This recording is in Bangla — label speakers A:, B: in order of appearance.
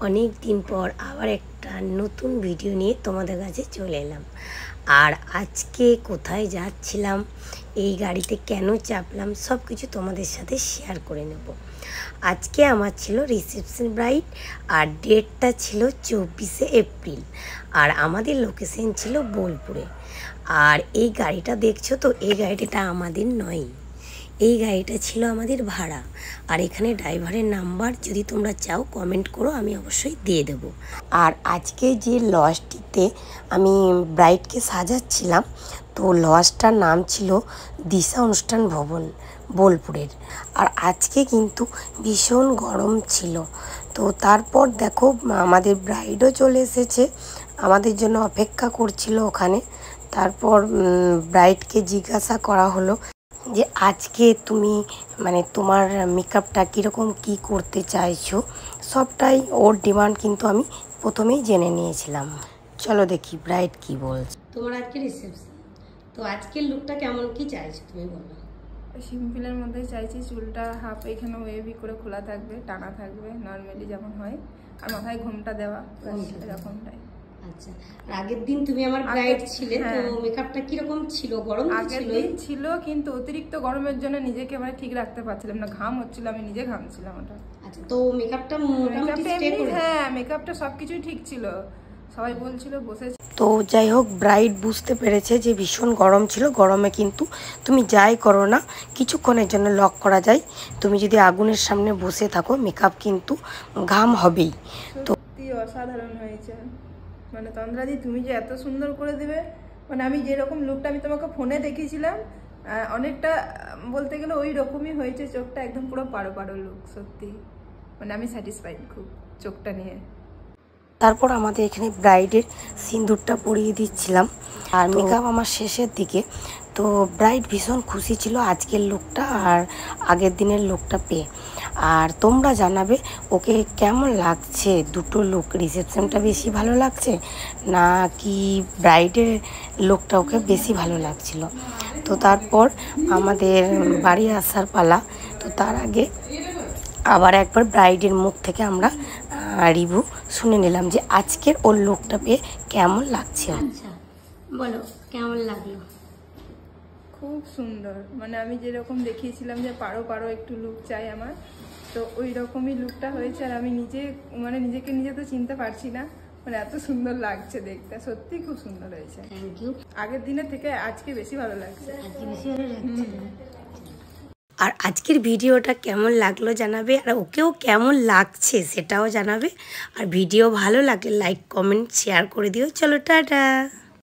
A: অনেক দিন পর আবার একটা নতুন ভিডিও নিয়ে তোমাদের কাছে চলে এলাম। আর আজকে কোথায় যাচ্ছিলাম, এই গাড়িতে কেন চাপলাম, সব কিছু তোমাদের সাথে শেয়ার করে নেব। আজকে আমার ছিল রিসেপশন ব্রাইড, আর ডেটটা ছিল 24শে এপ্রিল, আর আমাদের লোকেশন ছিল বোলপুরে। আর এই গাড়িটা দেখছো তো, এই গাড়িটা আমাদের নয়, এই গাড়িটা ছিল আমাদের ভাড়া। আর এখানে ড্রাইভারের নাম্বার যদি তোমরা চাও কমেন্ট করো, আমি অবশ্যই দিয়ে দেব। আর আজকে যে লজটিতে আমি ব্রাইডকে সাজাচ্ছিলাম, তো লজটার নাম ছিল দিশা অনুষ্ঠান ভবন বোলপুরের। আর আজকে কিন্তু ভীষণ গরম ছিল। তো তারপর দেখো আমাদের ব্রাইডও চলে এসেছে, আমাদের জন্য অপেক্ষা করছিল ওখানে। তারপর ব্রাইডকে জিজ্ঞাসা করা হলো যে আজকে তুমি তোমার মেকআপটা কীরকম কী করতে চাইছো, সবটাই ওর ডিমান্ড কিন্তু আমি প্রথমেই জেনে নিয়েছিলাম। চলো দেখি ব্রাইড কি বলছে। তোমার আজকে রিসেপশন, তো আজকের লুকটা কেমন কি চাইছো তুমি বলো।
B: সিম্পলের মধ্যে চাইছি, চুলটা হাফ এখানে ওয়েভি করে খোলা থাকবে, টানা থাকবে নর্মালি যেমন হয়, আর মাথায় ঘোমটা দেওয়া এরকমটাই।
A: আচ্ছা, আর আগের দিন তুমি আমার ব্রাইড ছিলে, তো মেকআপটা কিরকম ছিল? গরম
B: আগের দিন ছিল, কিন্তু অতিরিক্ত গরমের জন্য নিজেকে ঠিক রাখতে পারছিলাম না, ঘাম হচ্ছিল, আমি নিজে ঘামছিলাম ওটা।
A: আচ্ছা, তো মেকআপটা মোটামুটি স্টে করে?
B: হ্যাঁ, মেকআপটা সবকিছুই ঠিক ছিল, সবাই বলছিল বসে।
A: তো যাই হোক, ব্রাইড বুঝতে পেরেছে যে ভীষণ গরম ছিল। গরমে কিন্তু তুমি যাই করো না, কিছুক্ষণের জন্য লক করা যায়। তুমি যদি আগুনের সামনে বসে থাকো, মেকআপ কিন্তু ঘাম হবেই। তো
B: অসাধারণ হয়েছে, তন্দ্রাদি তুমি যে এত সুন্দর করে দেবে, আমি যেরকম লুকটা আমি তোমাকে ফোনে দেখিয়েছিলাম, অনেকটা বলতে গেলে ওই রকমই হয়েছে। চোখটা একদম পুরো পারো পারো লুক, সত্যি আমি স্যাটিসফাইড খুব চোখটা নিয়ে।
A: তারপর আমাদের এখানে ব্রাইডের সিঁদুরটা পরিয়ে দিচ্ছিলাম, আর মেকআপ আমার শেষের দিকে। তো ব্রাইড ভীষণ খুশি ছিল আজকের লুকটা আর আগের দিনের লুকটা পেয়ে। আর তোমরা জানাবে ওকে কেমন লাগছে দুটো লুক, রিসেপশনটা বেশি ভালো লাগছে না কি ব্রাইডের লুকটা ওকে বেশি ভালো লাগছিল। তো তারপর আমাদের বাড়ি আসার পালা। তো তার আগে আবার একবার ব্রাইডের মুখ থেকে আমরা রিভিউ শুনে নিলাম যে আজকের ওর লুকটা পেয়ে কেমন লাগছে। আচ্ছা বলো, কেমন লাগলো?
B: খুব সুন্দর, আমি যেরকম দেখিয়েছিলাম যে পারো পারো একটু লুক চাই আমার, তো ওই রকমই লুকটা হয়েছে। আর আমি নিজে নিজেকে নিজে তো চিনতে পারছি না, এত সুন্দর লাগছে দেখতে, সত্যি খুব সুন্দর হয়েছে।
A: Thank you.
B: আগের দিনের থেকে আজকে বেশি ভালো লাগছে।
A: আর আজকের ভিডিওটা কেমন লাগলো জানাবে, আর ওকেও কেমন লাগছে সেটাও জানাবে। আর ভিডিও ভালো লাগলে লাইক কমেন্ট শেয়ার করে দিও। চলো টাটা।